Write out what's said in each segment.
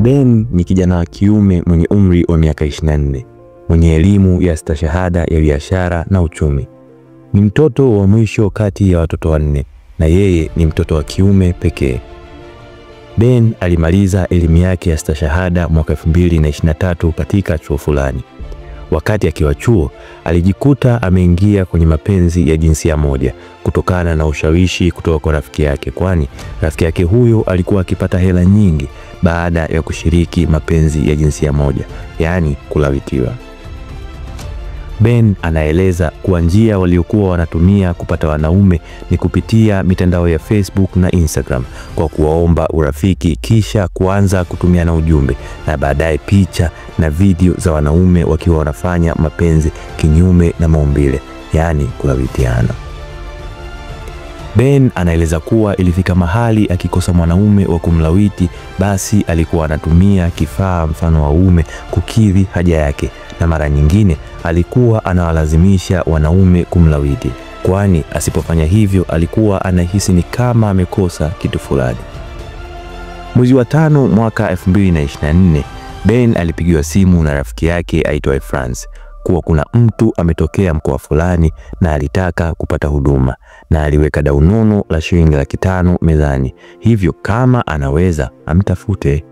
Ben ni kijana wa kiume mwenye umri wa miaka 24, mwenye elimu ya stashahada ya biashara na uchumi. Ni mtoto wa mwisho kati ya watoto wanne na yeye ni mtoto wa kiume pekee. Ben alimaliza elimu yake ya stashahada mwaka 2023 katika chuo fulani. Wakati akiwa chuo, alijikuta ameingia kwenye mapenzi ya jinsia moja kutokana na ushawishi kutoka kwa rafiki yake, kwani rafiki yake huyo alikuwa akipata hela nyingi baada ya kushiriki mapenzi ya jinsia moja, yaani kulawitiwa. Ben anaeleza kuwa njia waliokuwa wanatumia kupata wanaume ni kupitia mitandao ya Facebook na Instagram kwa kuwaomba urafiki, kisha kuanza kutumiana ujumbe na baadaye picha na video za wanaume wakiwa wanafanya mapenzi kinyume na maumbile, yaani kulawitiana. Ben anaeleza kuwa ilifika mahali akikosa mwanaume wa kumlawiti, basi alikuwa anatumia kifaa mfano wa uume kukidhi haja yake, na mara nyingine alikuwa anawalazimisha wanaume kumlawiti, kwani asipofanya hivyo alikuwa anahisi ni kama amekosa kitu fulani. Mwezi wa 5 mwaka 2024, Ben alipigiwa simu na rafiki yake aitwaye France kuwa kuna mtu ametokea mkoa fulani na alitaka kupata huduma, na aliweka dau nono la shilingi 500 mezani, hivyo kama anaweza amtafute.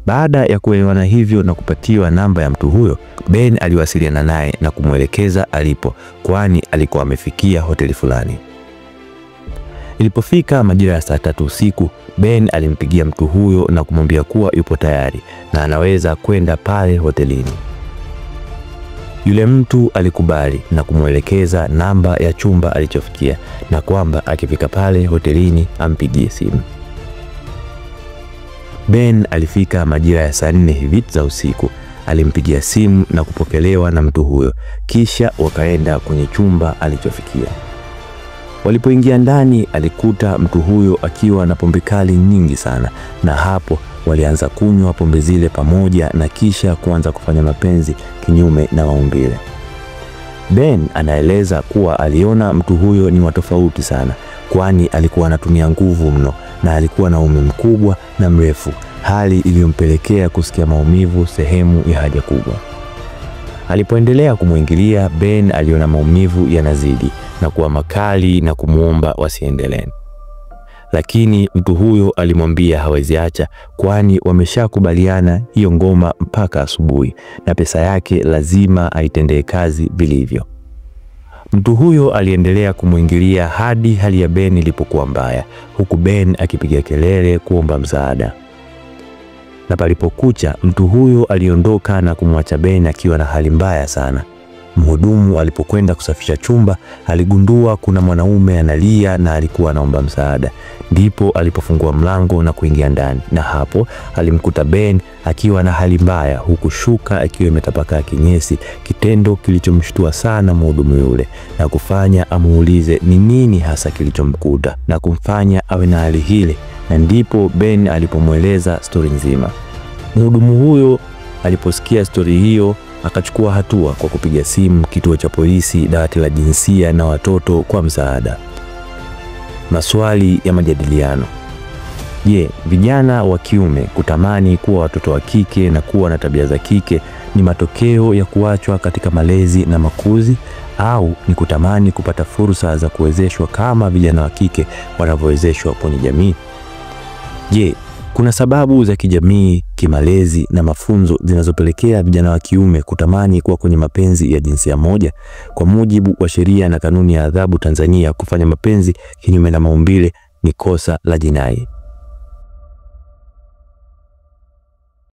Baada ya kuelewana hivyo na kupatiwa namba ya mtu huyo, Ben aliwasiliana naye na kumwelekeza alipo, kwani alikuwa amefikia hoteli fulani. Ilipofika majira ya saa 3 usiku, Ben alimpigia mtu huyo na kumwambia kuwa yupo tayari na anaweza kwenda pale hotelini. Yule mtu alikubali na kumwelekeza namba ya chumba alichofikia na kwamba akifika pale hotelini ampigie simu. Ben alifika majira ya saa 4 hivi za usiku. Alimpigia simu na kupokelewa na mtu huyo, kisha wakaenda kwenye chumba alichofikia. Walipoingia ndani, alikuta mtu huyo akiwa na pombe kali nyingi sana, na hapo walianza kunywa pombe zile pamoja na kisha kuanza kufanya mapenzi kinyume na maumbile. Ben anaeleza kuwa aliona mtu huyo ni wa tofauti sana, kwani alikuwa anatumia nguvu mno na alikuwa na uume mkubwa na mrefu, hali iliyompelekea kusikia maumivu sehemu ya haja kubwa. Alipoendelea kumwingilia, Ben aliona maumivu yanazidi na kuwa makali na kumuomba wasiendelee. Lakini mtu huyo alimwambia hawezi acha, kwani wameshakubaliana hiyo ngoma mpaka asubuhi na pesa yake lazima aitendee kazi vilivyo. Mtu huyo aliendelea kumwingilia hadi hali ya Ben ilipokuwa mbaya, huku Ben akipiga kelele kuomba msaada. Na palipokucha, mtu huyo aliondoka na kumwacha Ben akiwa na hali mbaya sana. Mhudumu alipokwenda kusafisha chumba, aligundua kuna mwanaume analia na alikuwa anaomba msaada. Ndipo alipofungua mlango na kuingia ndani, na hapo alimkuta Ben akiwa na hali mbaya, huku shuka akiwa imetapakaa kinyesi, kitendo kilichomshtua sana mhudumu yule na kufanya amuulize ni nini hasa kilichomkuta na kumfanya awe na hali hile. Na ndipo Ben alipomweleza stori nzima. Mhudumu huyo aliposikia stori hiyo akachukua hatua kwa kupiga simu kituo cha polisi, dawati la jinsia na watoto kwa msaada. Maswali ya majadiliano. Je, vijana wa kiume kutamani kuwa watoto wa kike na kuwa na tabia za kike ni matokeo ya kuachwa katika malezi na makuzi, au ni kutamani kupata fursa za kuwezeshwa kama vijana wa kike wanavyowezeshwa kwenye jamii? Je, kuna sababu za kijamii, kimalezi na mafunzo zinazopelekea vijana wa kiume kutamani kuwa kwenye mapenzi ya jinsia moja? Kwa mujibu wa sheria na kanuni ya adhabu Tanzania, kufanya mapenzi kinyume na maumbile ni kosa la jinai.